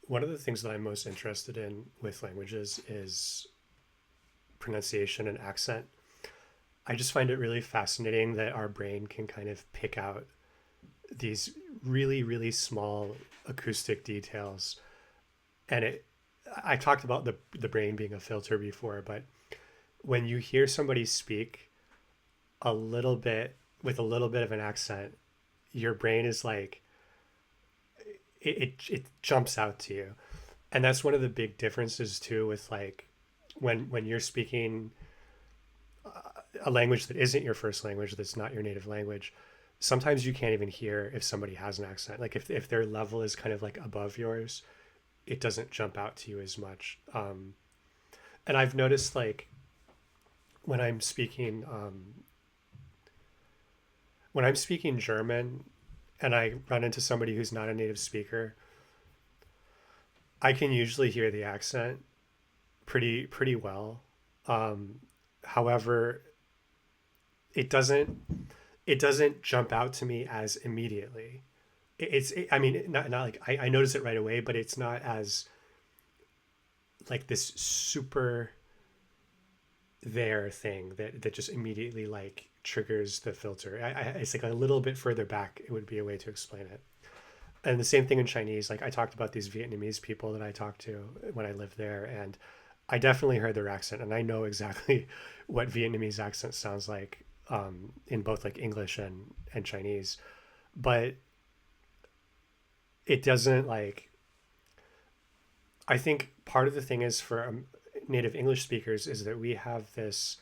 One of the things that I'm most interested in with languages is pronunciation and accent. I just find it really fascinating that our brain can kind of pick out these really, really small acoustic details. And I talked about the brain being a filter before, but when you hear somebody speak a little bit with a little bit of an accent, your brain is like, it jumps out to you. And that's one of the big differences too with like when you're speaking a language that isn't your first language, that's not your native language, sometimes you can't even hear if somebody has an accent. Like if their level is kind of like above yours, it doesn't jump out to you as much. And I've noticed like when I'm speaking when I'm speaking German and I run into somebody who's not a native speaker, I can usually hear the accent pretty well. Um, However, it doesn't it doesn't jump out to me as immediately. I mean, not like I notice it right away, but it's not as like this super there thing that just immediately like triggers the filter. It's like a little bit further back. It would be a way to explain it. And the same thing in Chinese. Like I talked about these Vietnamese people that I talked to when I lived there, and I definitely heard their accent, and I know exactly what Vietnamese accent sounds like in both like English and Chinese. But it doesn't like. I think part of the thing is for native English speakers is that we have this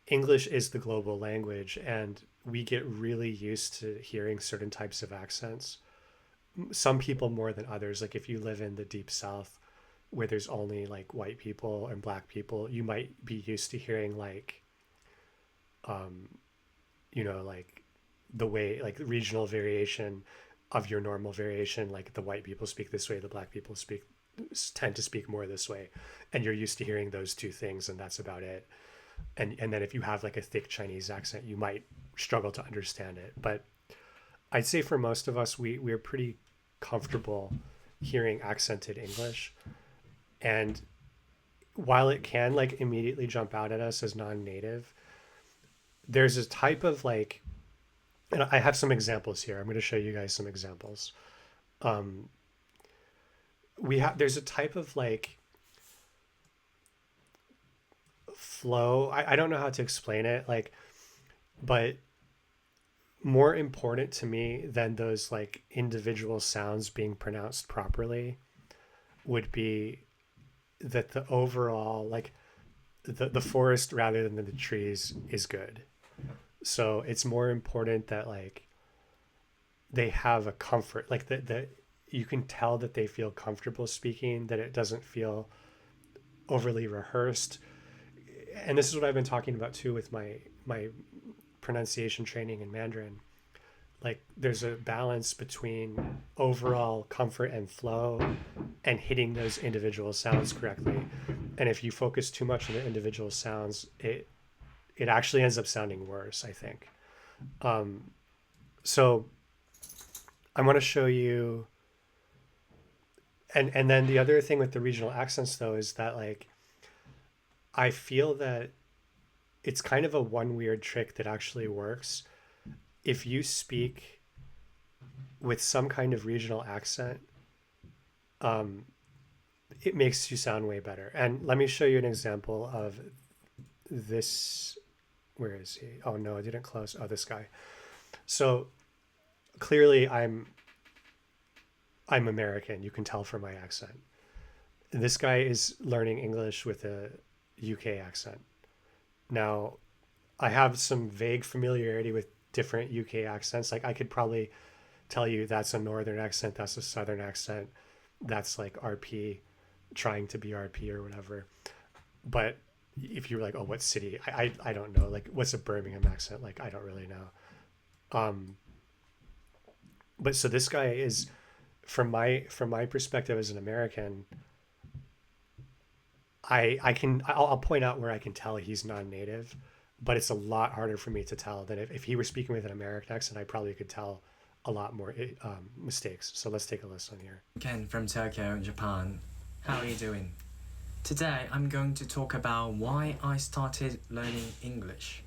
English is the global language, and we get really used to hearing certain types of accents. Some people more than others. Like if you live in the deep South, where there's only like white people and black people, you might be used to hearing like, um, like the way like regional variation of your normal variation. Like the white people speak this way, the black people speak tend to speak more this way, and you're used to hearing those two things, and that's about it. And then if you have like a thick Chinese accent, you might struggle to understand it. But I'd say for most of us, we're pretty comfortable hearing accented English. And while it can like immediately jump out at us as non-native, there's a type of like, and I have some examples here. I'm going to show you guys some examples. Um, we have there's a type of like flow. I don't know how to explain it. Like, but more important to me than those like individual sounds being pronounced properly would be that the overall like the forest rather than the trees is good. So it's more important that like they have a comfort, like that you can tell that they feel comfortable speaking, that it doesn't feel overly rehearsed. And this is what I've been talking about too with my pronunciation training in Mandarin. Like there's a balance between overall comfort and flow and hitting those individual sounds correctly. And if you focus too much on the individual sounds, it actually ends up sounding worse, I think. Um, so I want to show you, and then the other thing with the regional accents though is that like I feel that it's kind of a one weird trick that actually works. If you speak with some kind of regional accent, um, it makes you sound way better. And let me show you an example of this. Where is he? Oh no, I didn't close. Oh, this guy. So clearly, I'm American. You can tell from my accent. This guy is learning English with a UK accent. Now, I have some vague familiarity with different UK accents. Like I could probably tell you that's a northern accent, that's a southern accent, that's like RP trying to be RP or whatever. But if you're like, oh, what city? I don't know. Like, what's a Birmingham accent? Like, I don't really know. Um, but so this guy is from my perspective as an American, I can I'll point out where I can tell he's non-native, but it's a lot harder for me to tell than if he were speaking with an American accent. I probably could tell a lot more mistakes. So let's take a listen here. Ken from Tokyo, Japan. How are you doing? Today I'm going to talk about why I started learning English.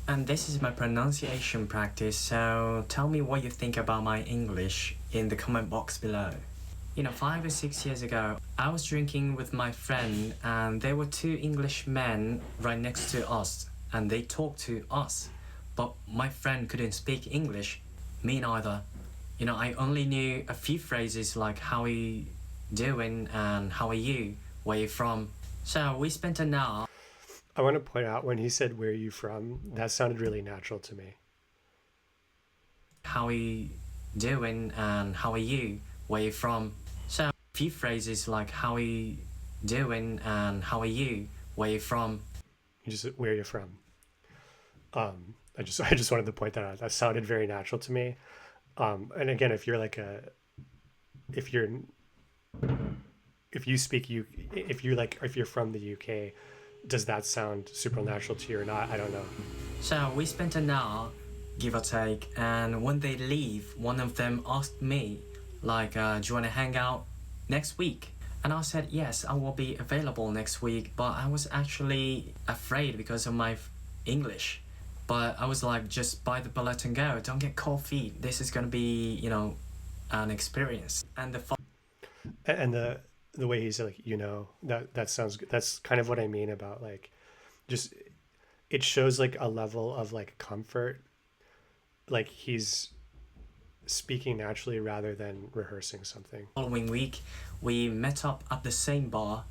And this is my pronunciation practice, so tell me what you think about my English in the comment box below. 5 or 6 years ago, I was drinking with my friend and there were two English men right next to us and they talked to us. But my friend couldn't speak English, me neither. I only knew a few phrases like how are you doing and how are you, where you from. So we spent an hour. I want to point out when he said, "Where are you from?" That sounded really natural to me. How are you doing and how are you, where you from. So a few phrases like how are you doing and how are you, where you from. You just where are you from? I just wanted to point that out. That sounded very natural to me. And again, if you're like if you're if you speak you if you're from the UK, does that sound supernatural to you or not? I don't know. So we spent an hour, give or take, and when they leave, one of them asked me, like, do you want to hang out next week? And I said, yes, I will be available next week, but I was actually afraid because of my English. But I was like, just buy the bullet and go. Don't get cold feet. This is going to be, an experience. And the way he said, like, that sounds good. That's kind of what I mean about like, just it shows like a level of like comfort, like he's speaking naturally rather than rehearsing something. Following week, we met up at the same bar,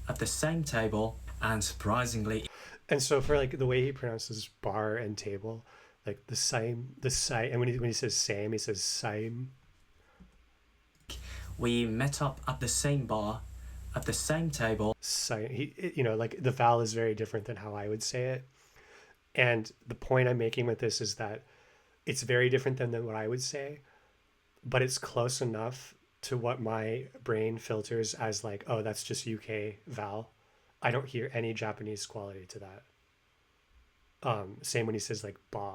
at the same table, and surprisingly. And so for like the way he pronounces bar and table, like the same, and when he says same, he says same. We met up at the same bar, at the same table. Like the vowel is very different than how I would say it. And the point I'm making with this is that it's very different than what I would say, but it's close enough to what my brain filters as like, oh, that's just UK vowel. I don't hear any Japanese quality to that. Same when he says like ba.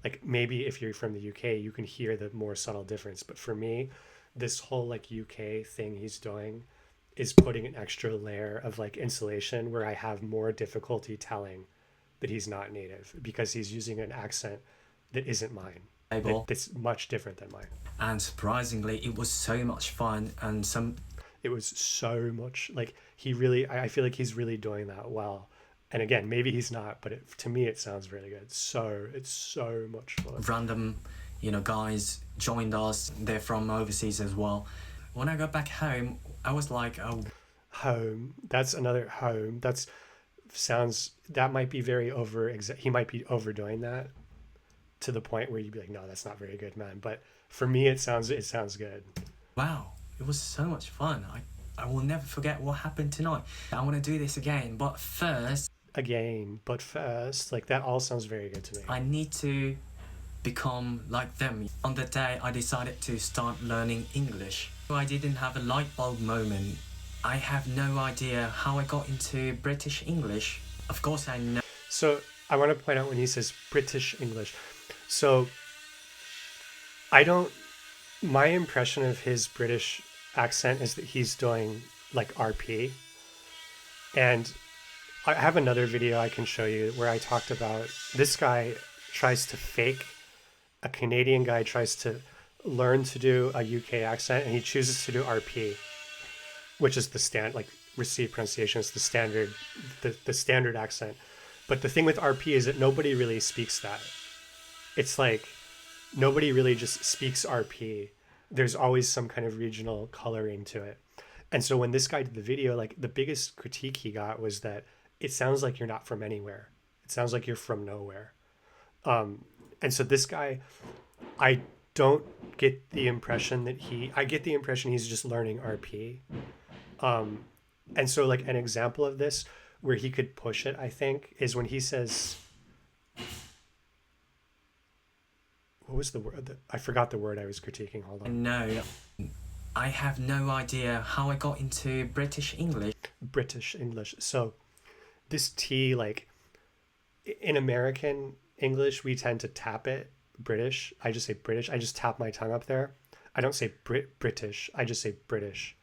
Like maybe if you're from the UK, you can hear the more subtle difference. But for me, this whole like UK thing he's doing is putting an extra layer of like insulation where I have more difficulty telling that he's not native because he's using an accent that isn't mine. That's much different than mine. And surprisingly, it was so much fun it was so much like I feel like he's really doing that well. And again, maybe he's not, but to me it sounds really good. So it's so much fun. Random, guys joined us. They're from overseas as well. When I got back home, I was like, oh, home. That's another home. That might be very he might be overdoing that to the point where you'd be like, no, that's not very good, man. But for me, it sounds good. Wow, it was so much fun. I will never forget what happened tonight. I want to do this again, but first, like that all sounds very good to me. I need to become like them. On the day I decided to start learning English, I didn't have a light bulb moment. I have no idea how I got into British English. Of course I know. So I want to point out when he says British English. So my impression of his British accent is that he's doing like RP. And I have another video I can show you where I talked about this guy tries to fake, a Canadian guy tries to learn to do a UK accent and he chooses to do RP, which is the like received pronunciation is the standard accent. But the thing with RP is that nobody really speaks that. It's like nobody really just speaks RP. There's always some kind of regional coloring to it. And so when this guy did the video, like the biggest critique he got was that it sounds like you're not from anywhere. It sounds like you're from nowhere. And so this guy, I don't get the impression I get the impression he's just learning RP. And so like an example of this where he could push it, I think, is when he says, what was the word? I forgot the word I was critiquing. Hold on. No, I have no idea how I got into British English. British English. So this T, like in American English, we tend to tap it British. I just say British. I just tap my tongue up there. I don't say British. I just say British.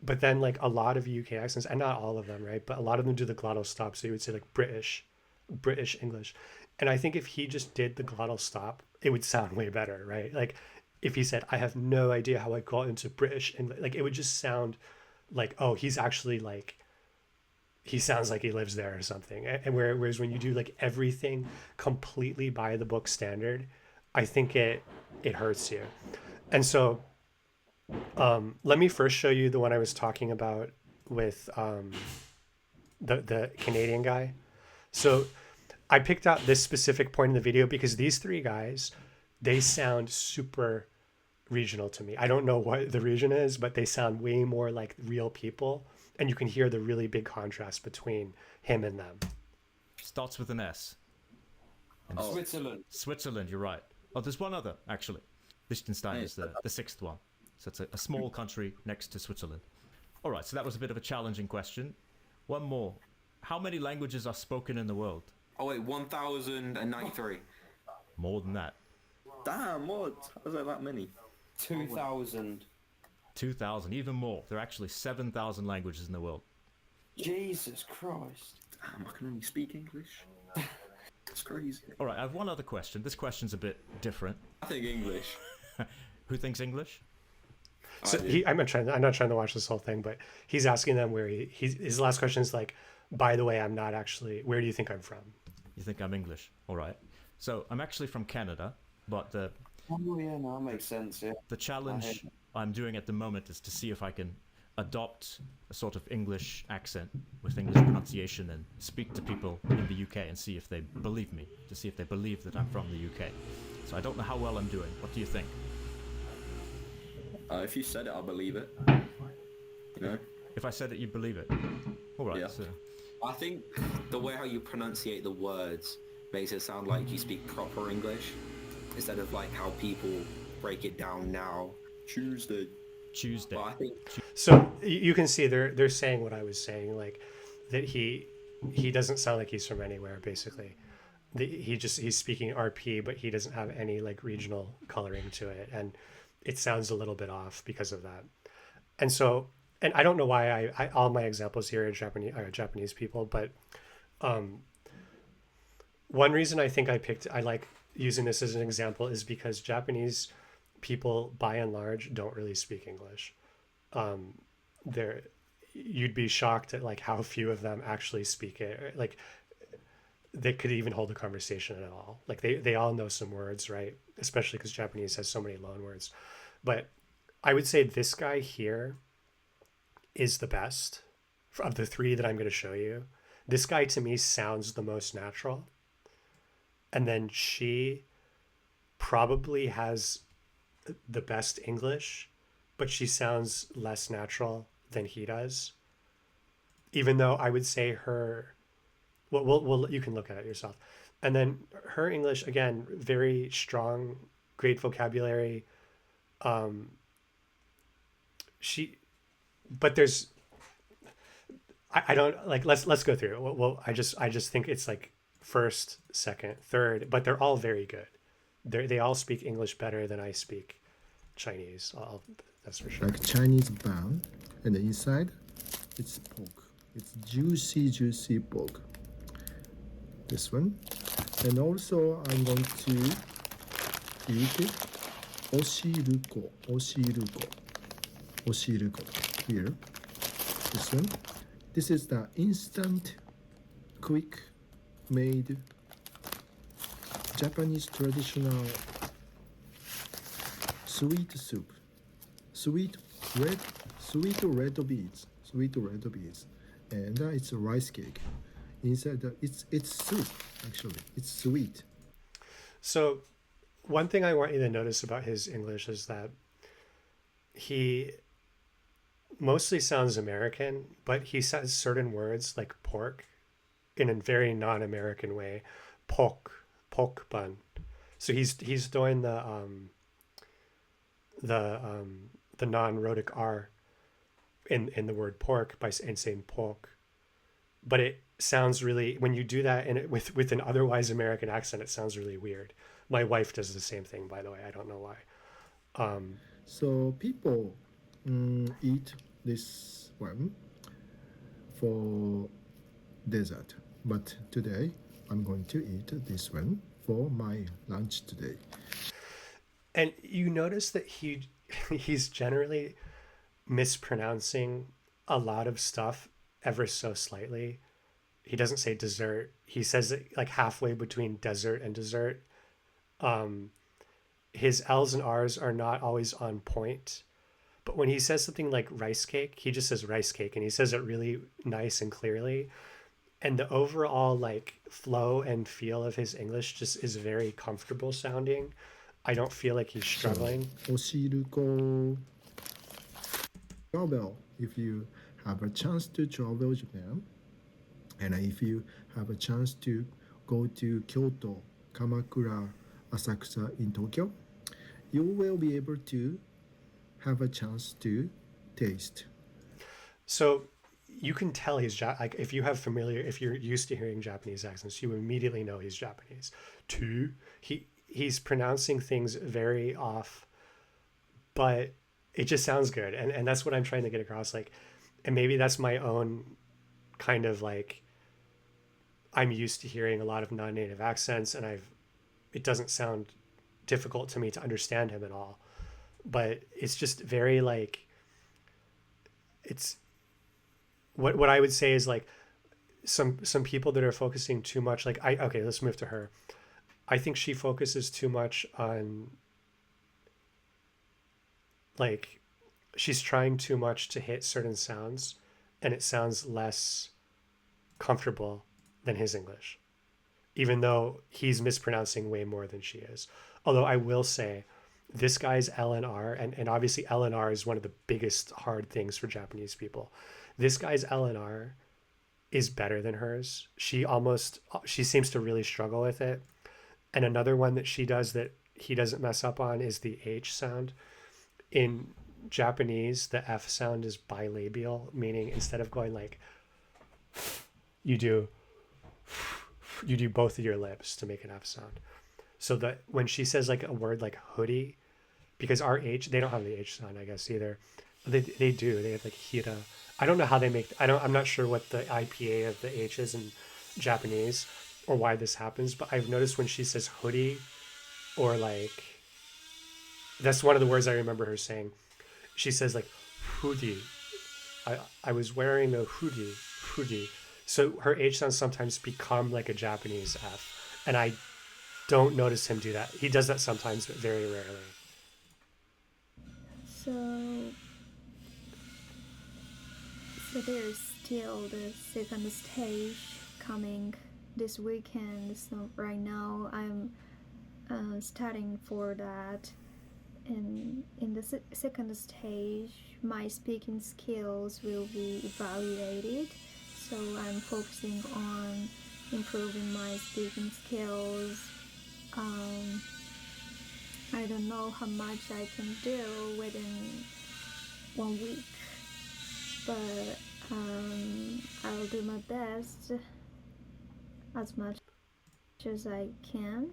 But then like a lot of UK accents, and not all of them, right? But a lot of them do the glottal stop. So you would say like British English. And I think if he just did the glottal stop, it would sound way better, right? Like if he said, I have no idea how I got into British English, like it would just sound like, oh, he's actually like, he sounds like he lives there or something. And whereas when you do like everything completely by the book standard, I think it hurts you. And so let me first show you the one I was talking about with the Canadian guy. So I picked out this specific point in the video because these three guys, they sound super regional to me. I don't know what the region is, but they sound way more like real people. And you can hear the really big contrast between him and them. Starts with an S. And Switzerland. Switzerland, you're right. Oh, there's one other, actually. Liechtenstein is the sixth one. So it's a small country next to Switzerland. All right, so that was a bit of a challenging question. One more. How many languages are spoken in the world? Oh wait, 1,093. More than that. Damn, what? How's there that many? 2,000. 2,000, even more. There are actually 7,000 languages in the world. Jesus Christ. Damn, I can only speak English. It's crazy. All right, I have one other question. This question's a bit different. I think English. Who thinks English? So I'm not trying to watch this whole thing, but he's asking them where his last question is like, by the way, I'm not actually, where do you think I'm from? You think I'm English? All right. So I'm actually from Canada, but the Oh yeah, no, that makes sense, yeah. challenge I'm doing at the moment is to see if I can adopt a sort of English accent with English pronunciation and speak to people in the UK and see if they believe me, to see if they believe that I'm from the UK. So I don't know how well I'm doing. What do you think? If you said it, I believe it. You know? If I said it, you believe it. All right. Yeah. So I think the way how you pronunciate the words makes it sound like you speak proper English instead of like how people break it down now. Tuesday. Tuesday. But I think So you can see they're saying what I was saying, like that he doesn't sound like he's from anywhere, basically. He's speaking RP, but he doesn't have any like regional coloring to it, and it sounds a little bit off because of that. And so, and I don't know why I all my examples here are Japanese people, but one reason I think I like using this as an example is because Japanese people, by and large, don't really speak English. You'd be shocked at like how few of them actually speak it. Like they could even hold a conversation at all. Like they all know some words, right? Especially because Japanese has so many loan words. But I would say this guy here is the best of the three that I'm going to show you. This guy to me sounds the most natural. And then she probably has the best English, but she sounds less natural than he does. Even though I would say her, well, you can look at it yourself. And then her English, again, very strong, great vocabulary. But there's, I don't like. Let's go through it. Well, I just think it's like first, second, third, but they're all very good. They all speak English better than I speak Chinese. That's for sure. Like Chinese bun, and the inside, it's pork. It's juicy pork. This one, and also I'm going to eat oshiruko here. This one. This is the instant, quick made Japanese traditional sweet soup. Sweet red beans, and it's a rice cake. Inside it's soup actually. It's sweet. So one thing I want you to notice about his English is that he mostly sounds American, but he says certain words like pork in a very non-American way. Pork bun. So he's doing the non-rhotic R in the word pork and saying pork. But it sounds really, when you do that with an otherwise American accent, it sounds really weird. My wife does the same thing, by the way. I don't know why. So people eat this one for dessert, but today I'm going to eat this one for my lunch today. And you notice that he's generally mispronouncing a lot of stuff ever so slightly. He doesn't say dessert. He says it like halfway between desert and dessert. Um, his L's and R's are not always on point. But when he says something like rice cake, he just says rice cake and he says it really nice and clearly. And the overall like flow and feel of his English just is very comfortable sounding. I don't feel like he's So, struggling. 오시르고 travel if you have a chance to travel Japan, and if you have a chance to go to Kyoto, Kamakura, Asakusa in Tokyo, you will be able to have a chance to taste. So you can tell like if if you're used to hearing Japanese accents, you immediately know he's Japanese. Two, he's pronouncing things very off, but it just sounds good, and that's what I'm trying to get across. Like, and maybe that's my own kind of like I'm used to hearing a lot of non-native accents, and it doesn't sound difficult to me to understand him at all. But it's just very like it's what I would say is like some people that are focusing too much like I okay, let's move to her. I think she focuses too much on like she's trying too much to hit certain sounds and it sounds less comfortable than his English, even though he's mispronouncing way more than she is. Although I will say this guy's LNR, and obviously LNR is one of the biggest hard things for Japanese people. This guy's LNR is better than hers. She seems to really struggle with it. And another one that she does that he doesn't mess up on is the H sound. In Japanese, the F sound is bilabial, meaning instead of going like you do both of your lips to make an F sound. So that when she says like a word like hoodie, because our H, they don't have the H sound, I guess, either. They do. They have like hira. I don't know how they make. I'm not sure what the IPA of the H is in Japanese or why this happens. But I've noticed when she says hoodie, or like, that's one of the words I remember her saying. She says like hoodie. I was wearing a hoodie. So her H sounds sometimes become like a Japanese F, and I don't notice him do that. He does that sometimes, but very rarely. So there's still the second stage coming this weekend. So right now I'm studying for that. And in the second stage, my speaking skills will be evaluated. So I'm focusing on improving my speaking skills. I don't know how much I can do within 1 week, but I'll do my best as much as I can.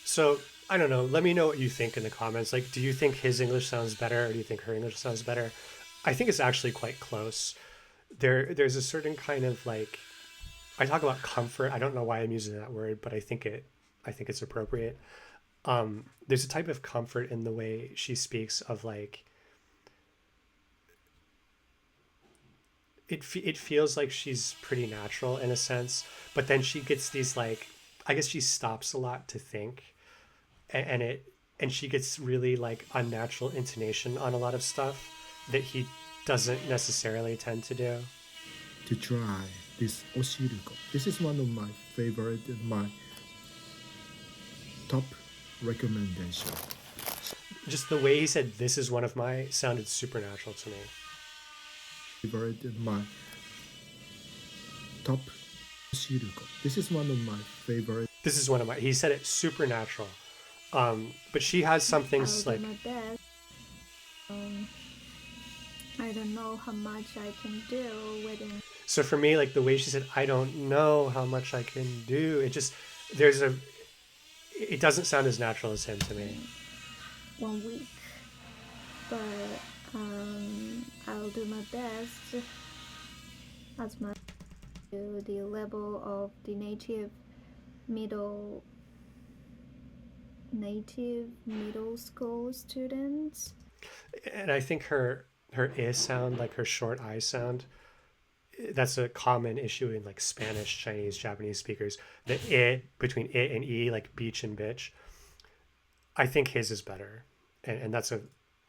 So I don't know. Let me know what you think in the comments. Like, do you think his English sounds better, or do you think her English sounds better? I think it's actually quite close. There's a certain kind of like, I talk about comfort. I don't know why I'm using that word, but I think it's appropriate. There's a type of comfort in the way she speaks of like, it feels like she's pretty natural in a sense, but then she gets these like, I guess she stops a lot to think, and she gets really like unnatural intonation on a lot of stuff that he doesn't necessarily tend to do. To try this oshiruko. This is one of my favorite, my top recommendation. Just the way he said "this is one of my" sounded supernatural to me. Favorite, my top oshiruko. This is one of my favorite. This is one of my. He said it supernatural, but she has some things I'll like. do my best. I don't know how much I can do within. So for me, like the way she said, "I don't know how much I can do," it just it doesn't sound as natural as him to me. 1 week, but I'll do my best as much to the level of the middle native middle school students. And I think her I sound, like her short I sound, that's a common issue in like Spanish, Chinese, Japanese speakers. The I between I and E, like beach and bitch. I think his is better, and that's a,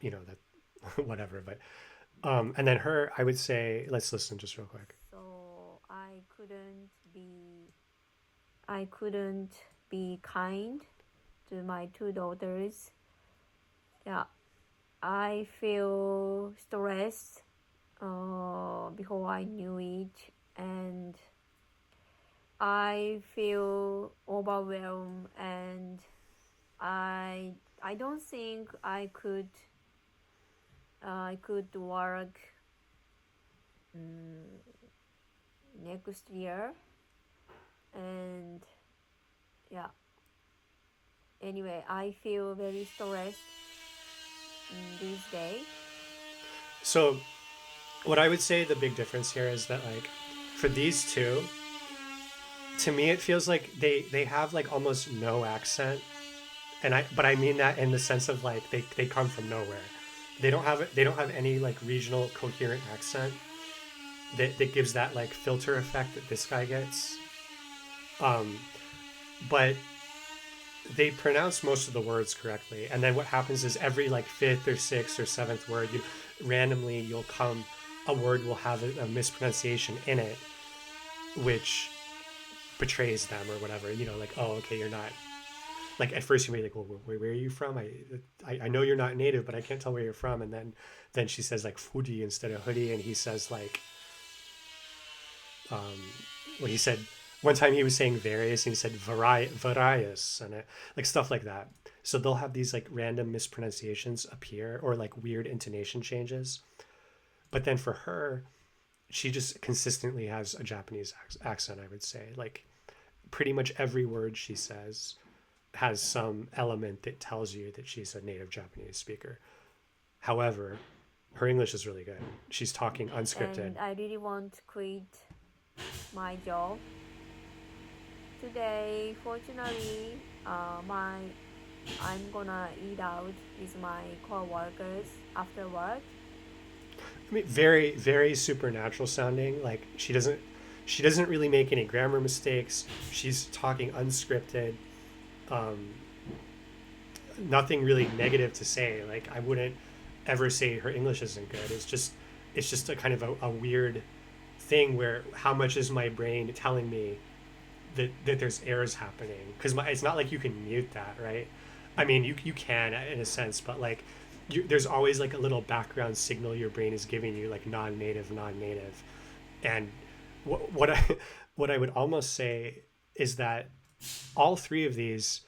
that whatever. But and then her, I would say, let's listen just real quick. So I couldn't be kind to my two daughters. Yeah, I feel stressed before I knew it, and I feel overwhelmed, and I don't think I could work next year, and yeah. Anyway, I feel very stressed these days. So what I would say the big difference here is that, like, for these two, to me it feels like they have like almost no accent, and I mean that in the sense of like they come from nowhere. They don't have any like regional coherent accent that gives that like filter effect that this guy gets. But they pronounce most of the words correctly, and then what happens is every like fifth or sixth or seventh word, a word will have a mispronunciation in it, which betrays them or whatever. Like, oh, okay, you're not, like, at first you may be like, well, where are you from? I know you're not native, but I can't tell where you're from. And then she says like foodie instead of hoodie, and he says like, well, he said one time he was saying various and he said various, and like stuff like that. So they'll have these like random mispronunciations appear, or like weird intonation changes. But then for her, she just consistently has a Japanese accent, I would say. Like pretty much every word she says has some element that tells you that she's a native Japanese speaker. However, her English is really good. She's talking unscripted. And I really want to quit my job. Today, fortunately, I'm gonna eat out with my co-workers after work. I mean, very, very supernatural sounding. Like she doesn't really make any grammar mistakes. She's talking unscripted. Nothing really negative to say. Like I wouldn't ever say her English isn't good. It's just a kind of a weird thing where how much is my brain telling me that there's errors happening, because it's not like you can mute that, right? I mean, you can in a sense, but like there's always like a little background signal your brain is giving you, like non-native, and what I would almost say is that all three of these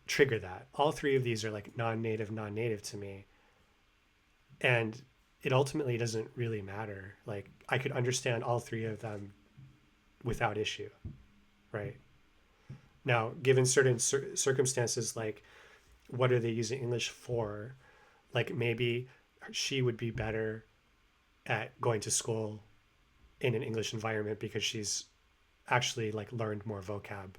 trigger that. All three of these are like non-native to me, and it ultimately doesn't really matter. Like I could understand all three of them without issue, right? Now, given certain circumstances, like what are they using English for? Like maybe she would be better at going to school in an English environment because she's actually like learned more vocab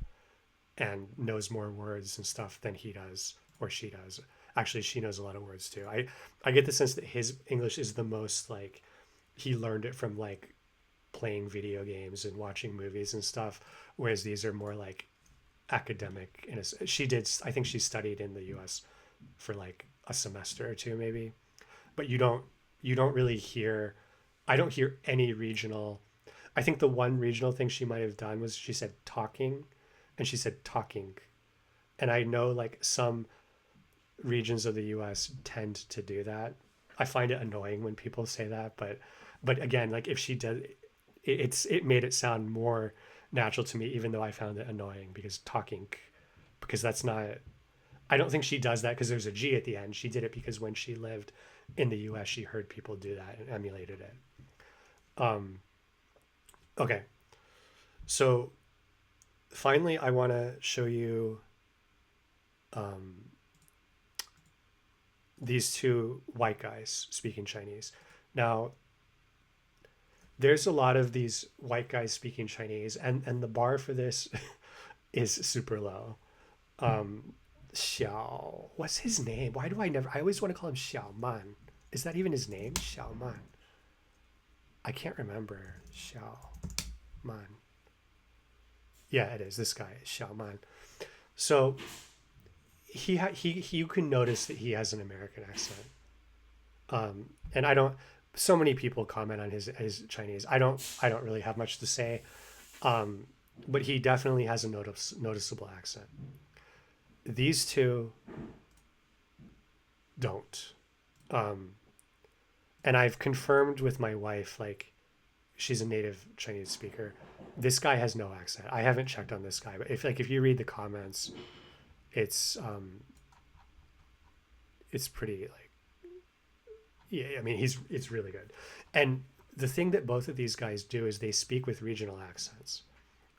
and knows more words and stuff than he does or she does. Actually, she knows a lot of words too. I get the sense that his English is the most like he learned it from like playing video games and watching movies and stuff, whereas these are more like academic. I think she studied in the US for like a semester or two maybe, but you don't really hear, I don't hear any regional. I think the one regional thing she might have done was she said talking, and she said talking, and I know like some regions of the US tend to do that. I find it annoying when people say that, but again, like if she did, it made it sound more natural to me, even though I found it annoying because talking, because that's not, I don't think she does that because there's a G at the end. She did it because when she lived in the US, she heard people do that and emulated it. Okay. So finally, I want to show you these two white guys speaking Chinese. Now, there's a lot of these white guys speaking Chinese, and the bar for this is super low. Xiao, what's his name? Why do I always want to call him Xiao Man. Is that even his name? Xiao Man. I can't remember. Xiao Man. Yeah, it is. This guy, Xiao Man. So you can notice that he has an American accent. And I don't, so many people comment on his Chinese. I don't really have much to say. But he definitely has a noticeable accent. These two don't. And I've confirmed with my wife, like, she's a native Chinese speaker. This guy has no accent. I haven't checked on this guy, but if you read the comments, it's pretty, like, yeah, I mean, it's really good. And the thing that both of these guys do is they speak with regional accents.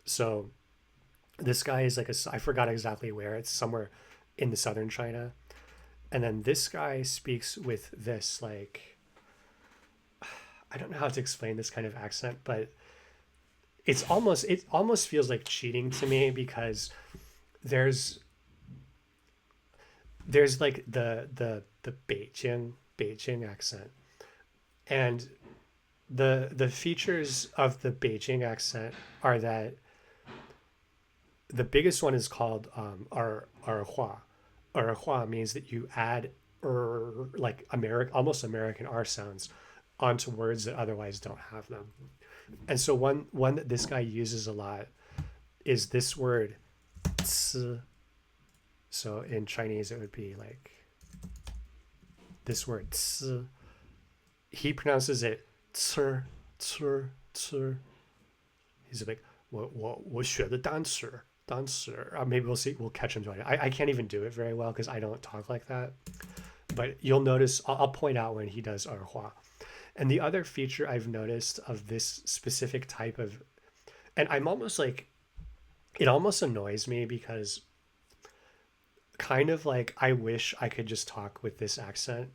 So this guy is like I forgot exactly where, it's somewhere in the southern China. And then this guy speaks with this, like, I don't know how to explain this kind of accent, but it almost feels like cheating to me, because there's like the Beijing accent, and the features of the Beijing accent are that the biggest one is called erhua. Erhua means that you add like almost American R sounds onto words that otherwise don't have them. And so one that this guy uses a lot is this word, 吃. So in Chinese, it would be like this word, 吃. He pronounces it 吃, 吃, 吃. He's like, 我学的单词. Maybe we'll catch him doing it. I can't even do it very well because I don't talk like that. But you'll notice, I'll point out when he does erhua. And the other feature I've noticed of this specific type of, and I'm almost like, it almost annoys me, because kind of like I wish I could just talk with this accent,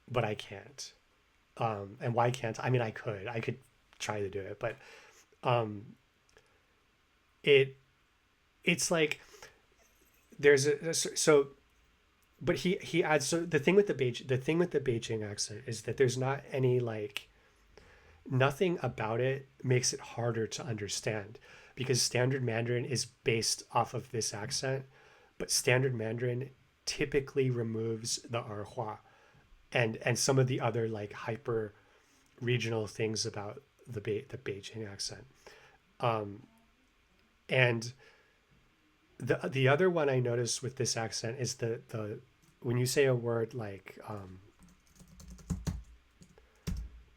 but I can't. And why can't I? I mean, I could try to do it, but it's like there's so, but he adds, so the thing with the Beijing accent is that there's not any, like, nothing about it makes it harder to understand, because standard Mandarin is based off of this accent, but standard Mandarin typically removes the erhua and some of the other, like, hyper regional things about the Beijing accent. And the other one I noticed with this accent is the when you say a word like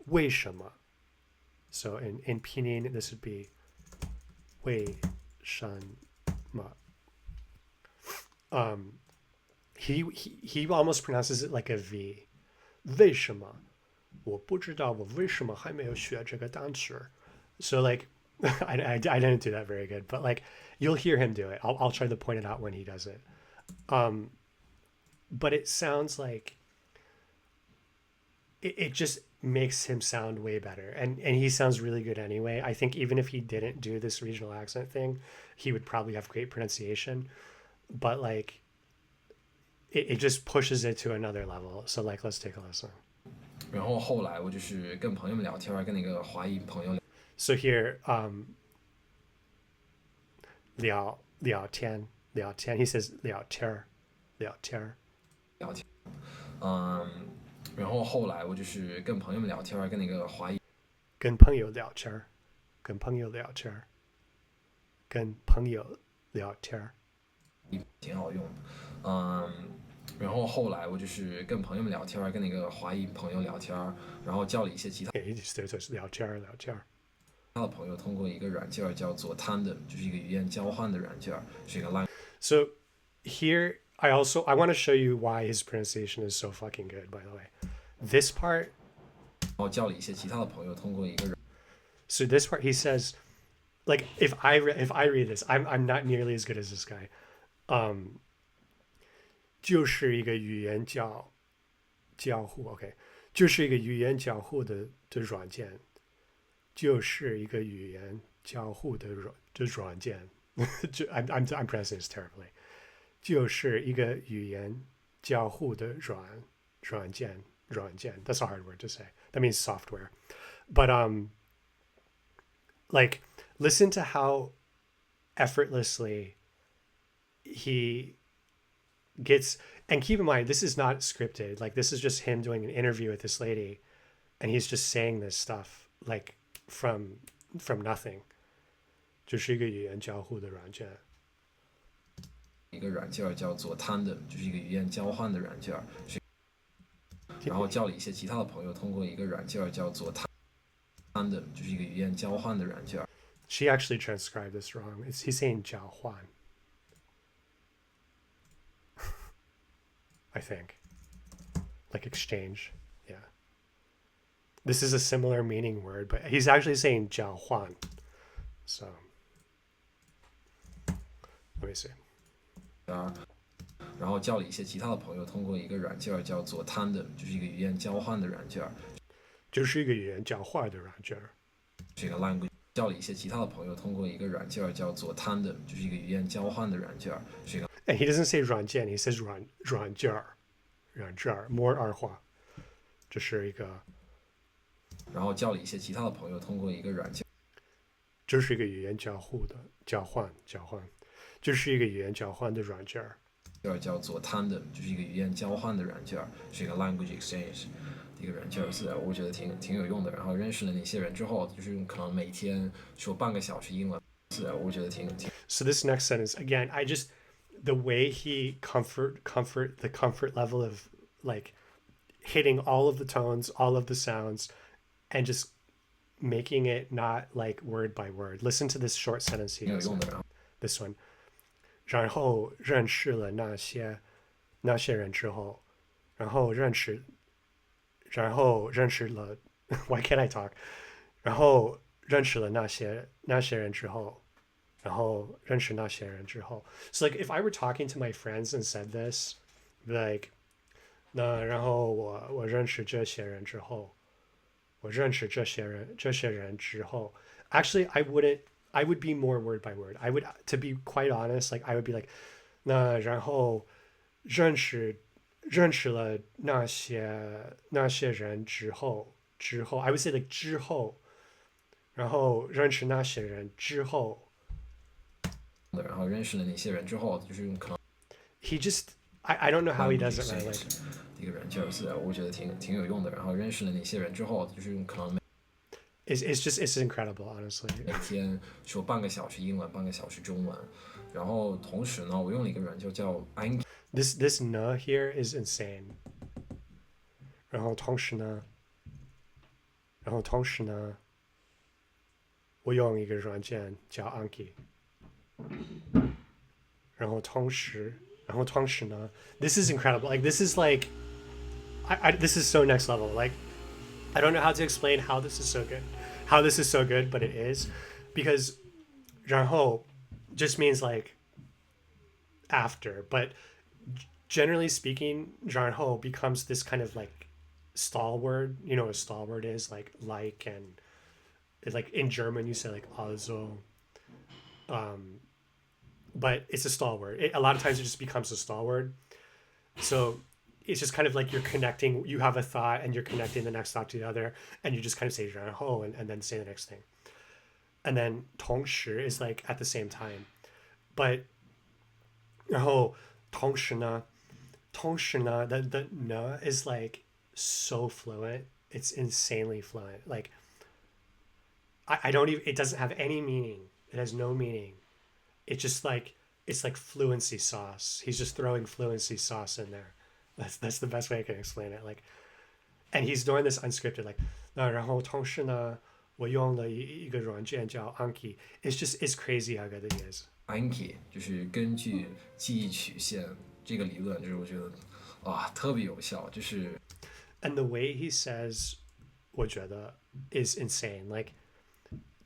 为什么, so in pinyin this would be 为什么. He almost pronounces it like a V. 为什么我不知道我为什么还没有学这个单词. So, like, I didn't do that very good, but, like, you'll hear him do it. I'll try to point it out when he does it. But it sounds like it just makes him sound way better, and he sounds really good anyway. I think even if he didn't do this regional accent thing, he would probably have great pronunciation, but, like, it just pushes it to another level. So, like, let's take a listen. 然后后来我就是跟朋友们聊天，跟那个华裔朋友 So here, 聊天, he says 聊天. 聊天，然后后来我就是跟朋友们聊天，跟那个华裔跟朋友聊天，挺好用的，然后后来我就是跟朋友们聊天，跟那个华裔朋友聊天，然后交了一些其他聊天。的朋友，通过一个软件叫做 Tandem， 就是一个语言交换的软件，是一个 language. So here I want to show you why his pronunciation is so fucking good, by the way. This part, 然后交了一些其他的朋友，通过一个 so this part he says, like, if I read this, I'm not nearly as good as this guy. 就是一个语言交互，OK，就是一个语言交互的软件，就是一个语言交互的软件。I'm pronouncing this terribly. 就是一个语言交互的软件. That's a hard word to say. That means software. But like listen to how effortlessly he gets, and keep in mind this is not scripted. Like this is just him doing an interview with this lady, and he's just saying this stuff like from nothing. 就是一个语言交互的软件。一个软件叫做 Tandem， 就是一个语言交换的软件。然后叫了一些其他的朋友通过一个软件叫做 Tandem， 就是一个语言交换的软件。She actually transcribed this wrong. He's saying 交换. I think. Like exchange. Yeah. This is a similar meaning word, but he's actually saying 交换. So, let me see. 然后叫了一些其他的朋友通过一个软件叫做 Tandem， 就是一个语言交换的软件。就是一个语言交换的软件。这个 language 叫了一些其他的朋友通过一个软件叫做 Tandem， 就是一个语言交换的软件。这个 And he doesn't say 软件, he says 软件 more 二化。这是一个。然后叫了一些其他的朋友通过一个软件。这是一个语言交换。这是一个语言交换的软件。叫做 Tandem， 就是一个语言交换的软件，是一个 language exchange 的一个软件，我觉得挺有用的。然后认识了那些人之后，就是可能每天说半个小时英文，我觉得挺。So this next sentence again, the way he comfort the comfort level of like hitting all of the tones, all of the sounds, and just making it not like word by word. Listen to this short sentence he has. This one. 然后认识了那些人之后，然后认识了，Why can't I talk？ 然后认识了那些人之后，然后认识那些人之后。So like if I were talking to my friends and said this, like 那然后我认识这些人之后，我认识这些人之后 ，actually I would be more word by word. I would, to be quite honest, like I would be like, 那然后认识了那些人之后 I would say like 之后，然后认识那些人之后，然后认识了那些人之后，就是可能 he just I don't know how he does it right. Like 一个软件我觉得挺有用的。然后认识了那些人之后，就是可能。It's incredible, honestly. 每天说半个小时英文，半个小时中文，然后同时呢，我用了一个软件叫 Anki。This ne here is insane. 然后同时呢，我用一个软件叫 Anki。然后同時呢 this is incredible. Like this is like, this is so next level. Like I don't know how to explain how this is so good, but it is, because 然后 just means like after, but generally speaking, 然后 becomes this kind of like stalwart. You know what a stalwart is? Like and like in German you say like also, but it's a stalwart. A lot of times it just becomes a stalwart. So it's just kind of like you're connecting, you have a thought and you're connecting the next thought to the other, and you just kind of say 然后 and then say the next thing. And then 同时 is like at the same time. But 然后同时呢 the ne is like so fluent. It's insanely fluent. Like I don't even, it doesn't have any meaning. It has no meaning. It's just like, it's like fluency sauce. He's just throwing fluency sauce in there. That's the best way I can explain it. Like, and he's doing this unscripted, like, 那然后同时呢，我用了一个软件叫 Anki. It's crazy how good it is. Anki 就是根据记忆曲线这个理论，就是我觉得哇特别有效，就是。And the way he says 我觉得 is insane. Like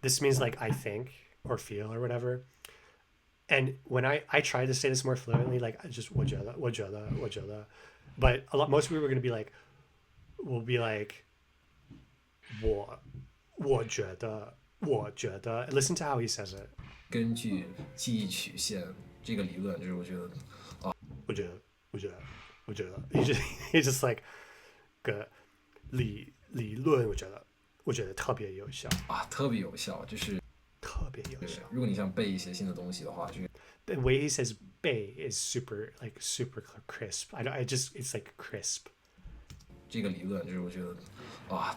this means like I think or feel or whatever. And when I tried to say this more fluently, like I just 我觉得, but most people were gonna be like, will be like 我觉得. Listen to how he says it. 根据记忆曲线这个理论，就是我觉得我觉得. He's just like 个理论，我觉得特别有效，特别有效，就是特别有效。如果你想背一些新的东西的话，这个 The way he says 背 is super crisp. It's like crisp. 这个理论就是我觉得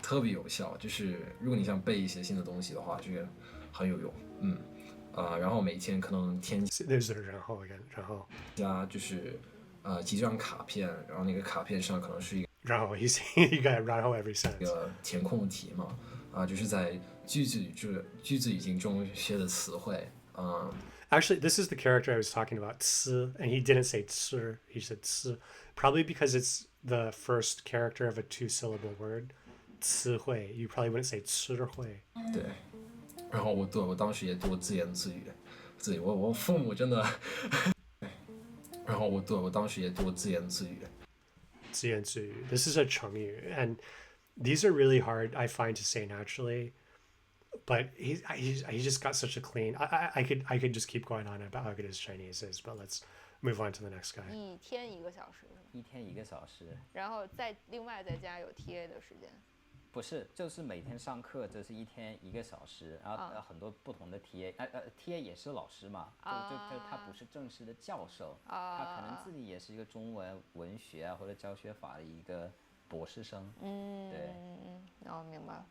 特别有效，就是如果你想背一些新的东西的话，这个很有用。然后每天可能添然后加就是几张卡片，然后那个卡片上可能是一个然后 he's you got 然后 every sentence. 填空题嘛，就是在句子语境中学的词汇。Actually, this is the character I was talking about, 吃, and he didn't say 吃, he said 吃, probably because it's the first character of a two-syllable word. 词汇, you probably wouldn't say 词汇. 对，然后我当时也多自言自语，我父母真的，然后我当时也多自言自语。自言自语. This is a 成语, and these are really hard, I find, to say naturally. But he just got such a clean. I could just keep going on about how good his Chinese is, but let's move on to the next guy. 一天1个小时，一天1个小时，然后另外再加有 TA 的时间。不是，就是每天上课，这是一天1个小时，然后很多不同的 TA，TA 也是老师嘛，就他不是正式的教授，他可能自己也是一个中文文学或者教学法的一个博士生。对，然后明白。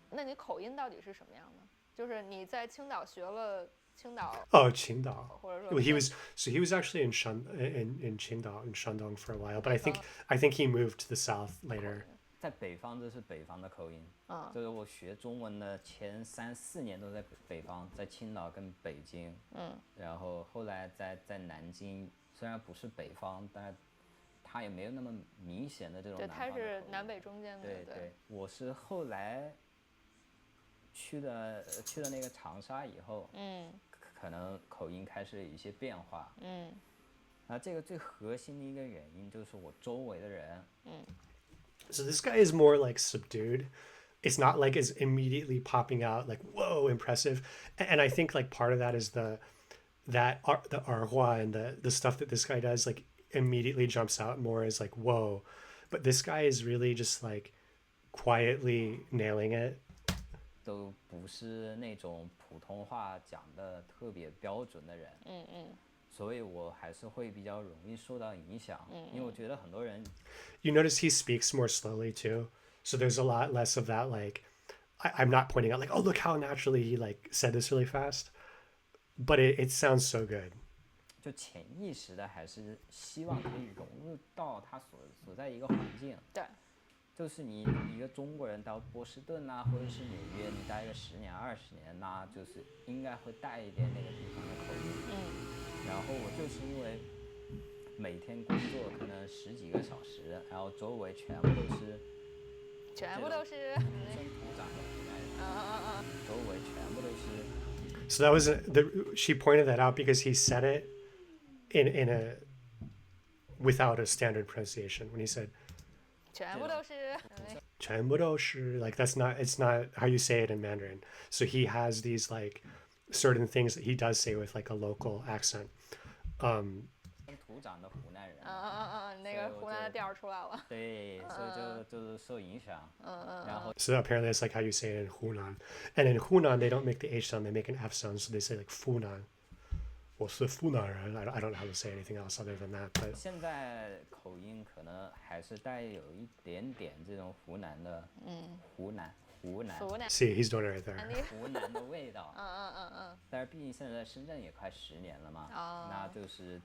那你口音到底是什么样的？就是你在青岛学了青岛。青岛。或者说 he was actually in Qingdao in Shandong for a while, but I think he moved to the south later. 在北方，这是北方的口音。就是我学中文的前3、4年都在北方，在青岛跟北京。然后后来在南京，虽然不是北方，但它也没有那么明显的这种南方的口音。对，它是南北中间的。对，我是后来去了那个长沙以后，可能口音开始有一些变化。那这个最核心的一个原因就是我周围的人。So this guy is more like subdued. It's not like is immediately popping out like whoa impressive, and I think like part of that is the arhua and the stuff that this guy does like immediately jumps out more as like whoa, but this guy is really just like quietly nailing it. 都不是那种普通话讲的特别标准的人。所以我还是会比较容易受到影响。因为我觉得很多人 You notice he speaks more slowly too, so there's a lot less of that like I'm not pointing out like oh look how naturally he like said this really fast, but it sounds so good. 就潜意识的还是希望可以融入到他所在一个环境。对。就是你一个中国人到波士顿啊，或者是纽约，你待个10年、20年，那就是应该会带一点那个地方的口音。然后我就是因为每天工作可能10几个小时，然后周围全部都是土长的湖南人，周围全部都是。So that was she pointed that out because he said it in a without a standard pronunciation when he said 全部都是 like it's not how you say it in Mandarin. So he has these like certain things that he does say with like a local accent. 土长的湖南人。那个湖南的调出来了。对，所以就是受影响。然后 So apparently that's like how you say it in Hunan. And in Hunan they don't make the H sound, they make an F sound, so they say like Funan. 我是湖南人 I don't know how to say anything else other than that. But 现在口音可能还是带有一点点这种湖南的，湖南。See, he's doing it right there. 湖南的味道。但是毕竟现在在深圳也快10年了嘛，那就是，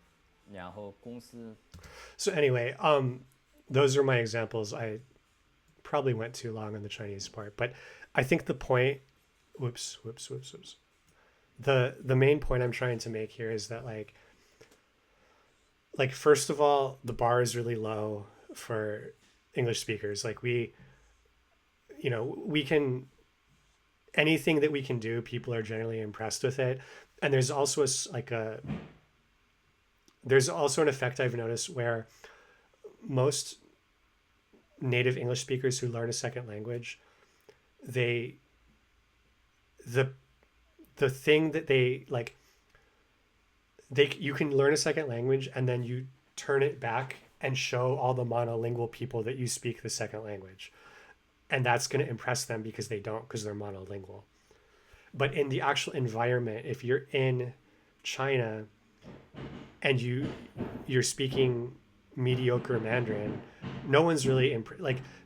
然后公司。So anyway, those are my examples. I probably went too long on the Chinese part, but I think the point. Whoops. The main point I'm trying to make here is that like first of all, the bar is really low for English speakers. Like we can anything that we can do, people are generally impressed with it. And there's also there's also an effect I've noticed where most native English speakers who learn a second language, the thing that they like, you can learn a second language and then you turn it back and show all the monolingual people that you speak the second language. And that's going to impress them because they're monolingual. But in the actual environment, if you're in China and you're speaking mediocre Mandarin, no one's really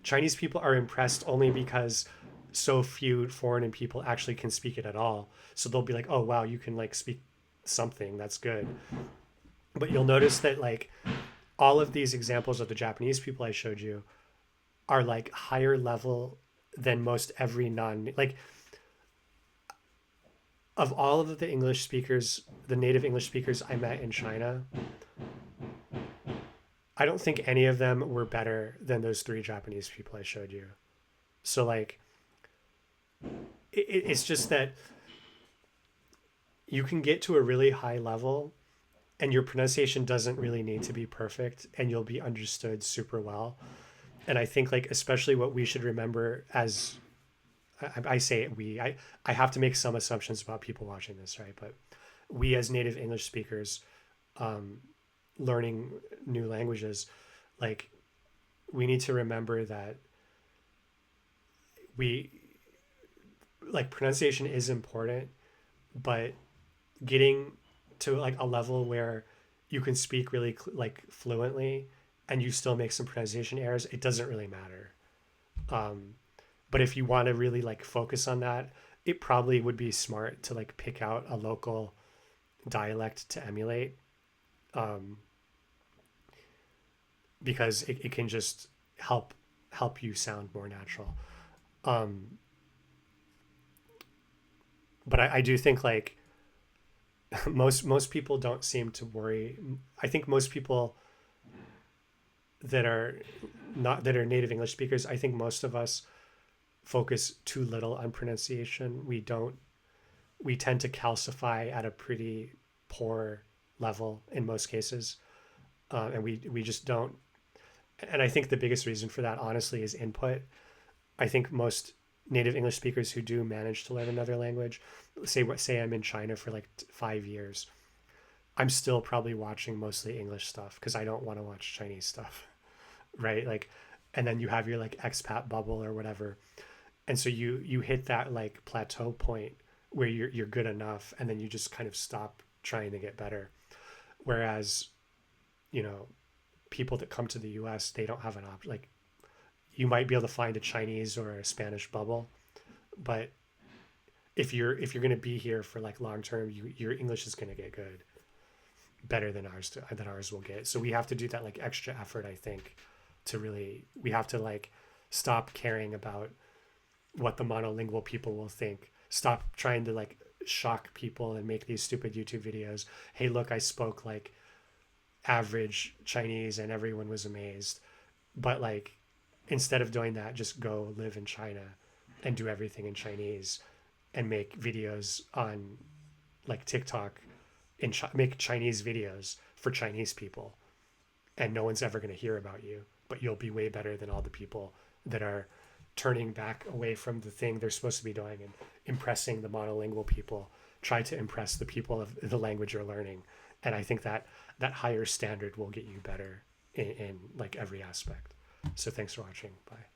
Chinese people are impressed only because so few foreign people actually can speak it at all. So they'll be like, oh wow, you can like speak something, that's good. But you'll notice that like all of these examples of the Japanese people I showed you are like higher level than most every of all of the English speakers, the native English speakers I met in China, I don't think any of them were better than those 3 Japanese people I showed you. So like, it's just that you can get to a really high level and your pronunciation doesn't really need to be perfect and you'll be understood super well. And I think like, especially what we should remember as, I say I have to make some assumptions about people watching this, right? But we as native English speakers, learning new languages, like we need to remember that pronunciation is important, but getting to like a level where you can speak really fluently and you still make some pronunciation errors, it doesn't really matter. But if you want to really like focus on that, it probably would be smart to like pick out a local dialect to emulate, because it can just help you sound more natural. But I do think like most people don't seem to worry. I think most people that are native English speakers, I think most of us focus too little on pronunciation. We tend to calcify at a pretty poor level in most cases. And we just don't. And I think the biggest reason for that, honestly, is input. I think most native English speakers who do manage to learn another language, say I'm in China for like 5 years, I'm still probably watching mostly English stuff because I don't want to watch Chinese stuff, right? Like, and then you have your like expat bubble or whatever, and so you hit that like plateau point where you're good enough, and then you just kind of stop trying to get better. Whereas, people that come to the US, they don't have an option. Like, you might be able to find a Chinese or a Spanish bubble, but if you're going to be here for like long term, your English is going to get good, better than ours will get. So we have to do that like extra effort, I think, we have to like stop caring about what the monolingual people will think. Stop trying to like shock people and make these stupid YouTube videos. Hey, look, I spoke like average Chinese and everyone was amazed. But like, instead of doing that, just go live in China and do everything in Chinese and make videos on like TikTok make Chinese videos for Chinese people. And no one's ever going to hear about you, but you'll be way better than all the people that are turning back away from the thing they're supposed to be doing and impressing the monolingual people. Try to impress the people of the language you're learning. And I think that higher standard will get you better in like every aspect. So thanks for watching. Bye.